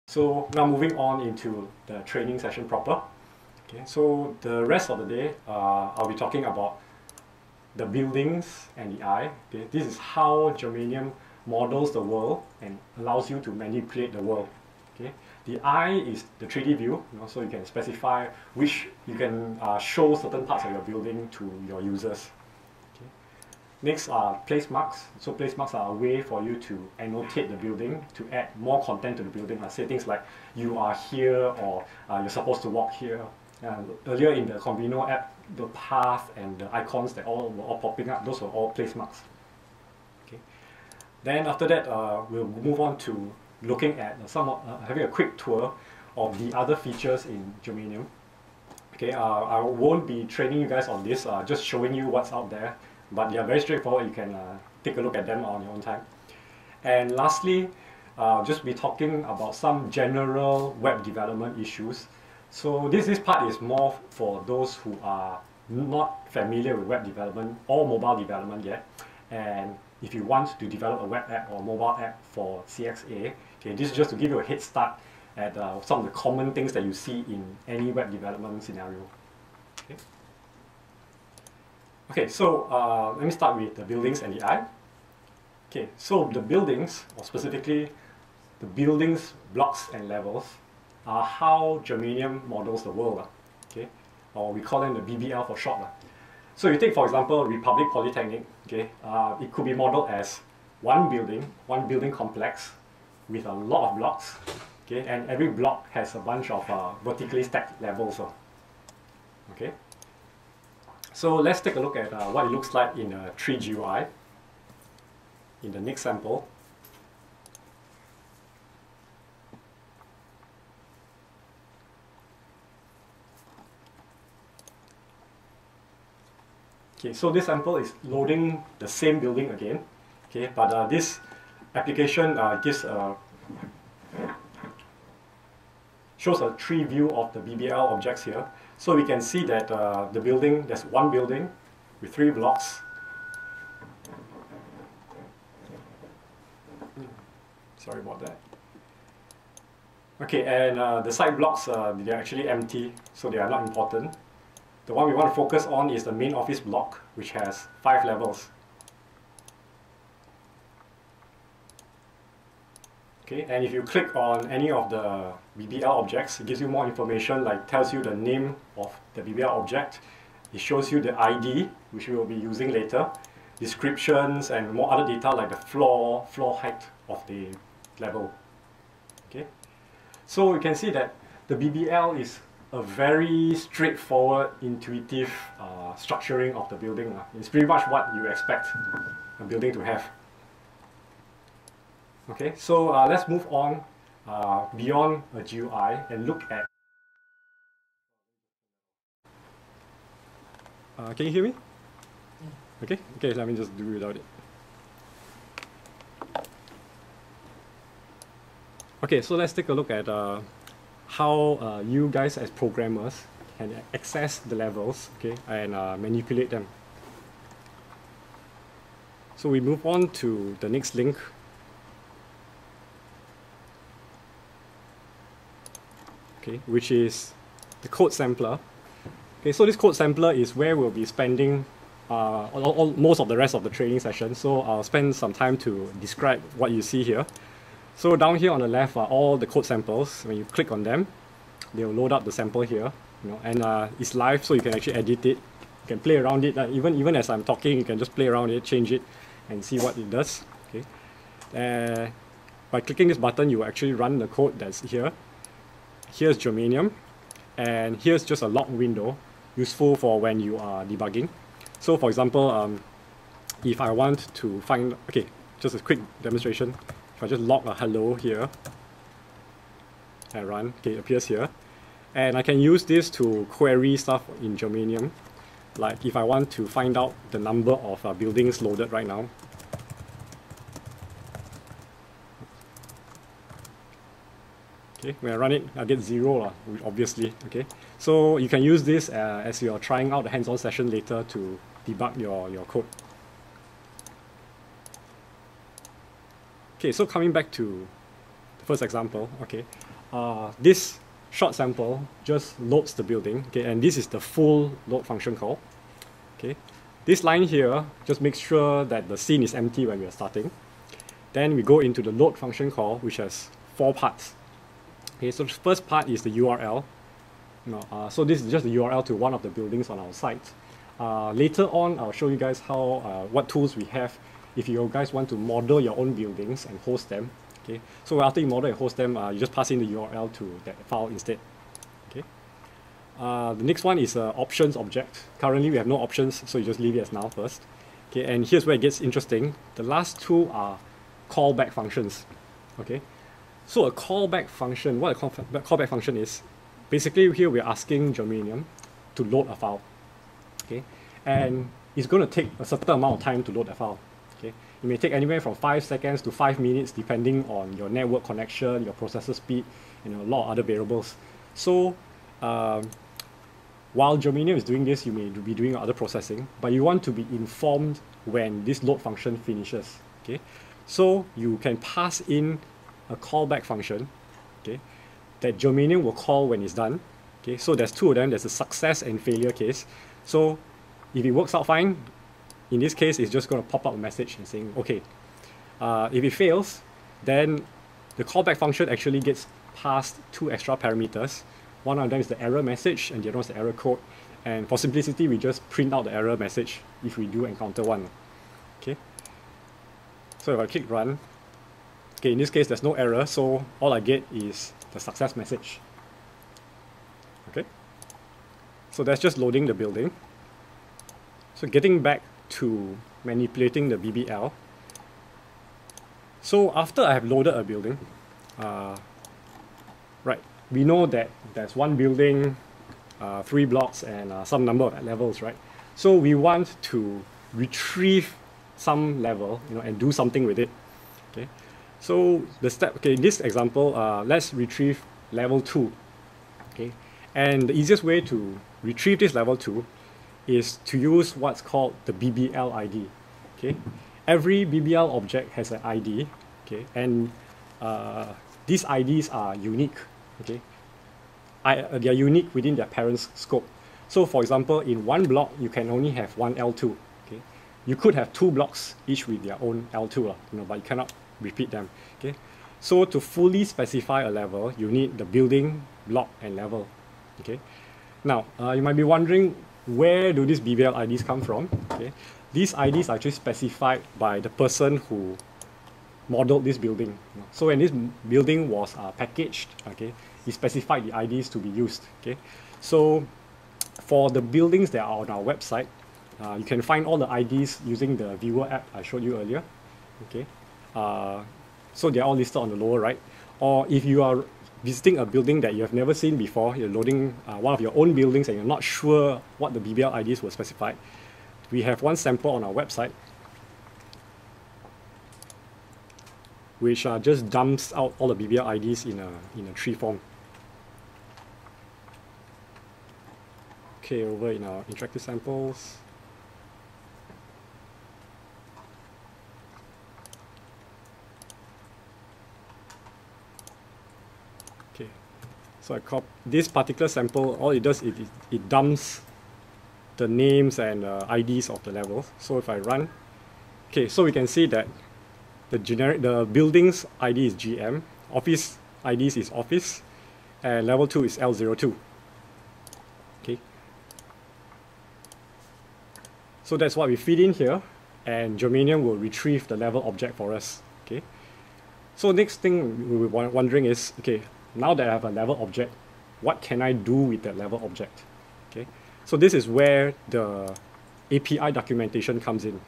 So now moving on into the training session proper. Okay, so the rest of the day, I'll be talking about the buildings and the eye. Okay, this is how Germanium models the world and allows you to manipulate the world. Okay, the eye is the 3D view, so you can specify which you can show certain parts of your building to your users. Next are place marks. So place marks are a way for you to annotate the building, to add more content to the building. Say things like, you are here, or you're supposed to walk here. Earlier in the Convino app, the path and the icons that were all popping up, those were all place marks. Okay. Then after that, we'll move on to looking at having a quick tour of the other features in Germanium. Okay, I won't be training you guys on this, just showing you what's out there. But they are very straightforward. You can take a look at them on your own time. And lastly, just be talking about some general web development issues. So this part is more for those who are not familiar with web development or mobile development yet. And if you want to develop a web app or mobile app for CXA, okay, this is just to give you a head start at some of the common things that you see in any web development scenario. Okay. Okay, so let me start with the buildings and the eye. Okay, so the buildings, or specifically the buildings, blocks, and levels, are how Germanium models the world. Okay, or we call them the BBL for short. So you take, for example, Republic Polytechnic. Okay, it could be modeled as one building complex with a lot of blocks. Okay, and every block has a bunch of vertically stacked levels. Okay. So let's take a look at what it looks like in a 3GUI in the next sample. Okay, so this sample is loading the same building again. Okay, but this application shows a tree view of the BBL objects here. So we can see that the building, there's one building with 3 blocks. Sorry about that. Okay, and the side blocks, they're actually empty, so they are not important. The one we want to focus on is the main office block, which has 5 levels. Okay, and if you click on any of the BBL objects, it gives you more information, like tells you the name of the BBL object. It shows you the ID, which we will be using later, descriptions, and more other data like the floor height of the level. Okay, so you can see that the BBL is a very straightforward, intuitive structuring of the building. It's pretty much what you expect a building to have. Okay, so let's move on beyond a GUI and look at... can you hear me? Okay, let me just do without it. Okay, so let's take a look at how you guys as programmers can access the levels, okay, and manipulate them. So we move on to the next link. Okay, which is the code sampler. Okay, so this code sampler is where we'll be spending most of the rest of the training session. So I'll spend some time to describe what you see here. So down here on the left are all the code samples. When you click on them, they'll load up the sample here. And it's live, so you can actually edit it. You can play around it. Even as I'm talking, you can just play around it, change it, and see what it does. Okay. By clicking this button, you will actually run the code that's here. Here's Germanium, and here's just a log window, useful for when you are debugging. So for example, if I want to find, okay, just a quick demonstration. If I just log a hello here and run, okay, it appears here. And I can use this to query stuff in Germanium. Like if I want to find out the number of buildings loaded right now. Okay, when I run it, I get 0, obviously. Okay, so you can use this as you're trying out the hands-on session later to debug your code. Okay, so coming back to the first example, okay, this short sample just loads the building, okay, and this is the full load function call. Okay, this line here just makes sure that the scene is empty when we are starting. Then we go into the load function call, which has 4 parts. Okay, so the first part is the URL. So this is just the URL to one of the buildings on our site. Later on, I'll show you guys how what tools we have if you guys want to model your own buildings and host them. Okay, so after you model and host them, you just pass in the URL to that file instead. Okay. The next one is options object. Currently, we have no options, so you just leave it as null first. Okay, and here's where it gets interesting. The last two are callback functions. Okay, so a callback function, what a callback function is, basically here we're asking Germanium to load a file. Okay, and it's going to take a certain amount of time to load a file. Okay, it may take anywhere from 5 seconds to 5 minutes depending on your network connection, your processor speed, and a lot of other variables. So while Germanium is doing this, you may be doing other processing, but you want to be informed when this load function finishes. Okay, so you can pass in a callback function, okay, that Germanium will call when it's done. Okay, so there's 2 of them. There's a success and failure case. So if it works out fine, in this case, it's just going to pop up a message and saying, okay. If it fails, then the callback function actually gets passed 2 extra parameters. One of them is the error message, and the other one is the error code. And for simplicity, we just print out the error message if we do encounter one. Okay. So if I click run, okay, in this case, there's no error, so all I get is the success message. Okay. So that's just loading the building. So getting back to manipulating the BBL. So after I have loaded a building, right, we know that there's one building, 3 blocks, and some number of levels, right? So we want to retrieve some level, and do something with it. Okay. So the step, okay, in this example, let's retrieve level 2. Okay. And the easiest way to retrieve this level 2 is to use what's called the BBL ID. Okay. Every BBL object has an ID. Okay. And these IDs are unique. Okay. They are unique within their parent's scope. So for example, in one block, you can only have one L2. Okay. You could have 2 blocks, each with their own L2, but you cannot repeat them. Okay. So to fully specify a level, you need the building, block, and level. Okay. Now, you might be wondering, where do these BBL IDs come from? Okay. These IDs are actually specified by the person who modeled this building. So when this building was packaged, okay, he specified the IDs to be used. Okay. So for the buildings that are on our website, you can find all the IDs using the viewer app I showed you earlier. Okay. So they're all listed on the lower right. Or if you are visiting a building that you have never seen before, you're loading one of your own buildings and you're not sure what the BBL IDs were specified, we have one sample on our website which just dumps out all the BBL IDs in a tree form. Okay, over in our interactive samples. Okay, so I copy this particular sample. All it does is it dumps the names and IDs of the levels. So if I run, okay, so we can see that the building's ID is GM, office IDs is office, and level 2 is L02. Okay. So that's what we feed in here, and Germanium will retrieve the level object for us. Okay. So next thing we were wondering is, okay, now that I have a level object, what can I do with that level object? Okay. So this is where the API documentation comes in.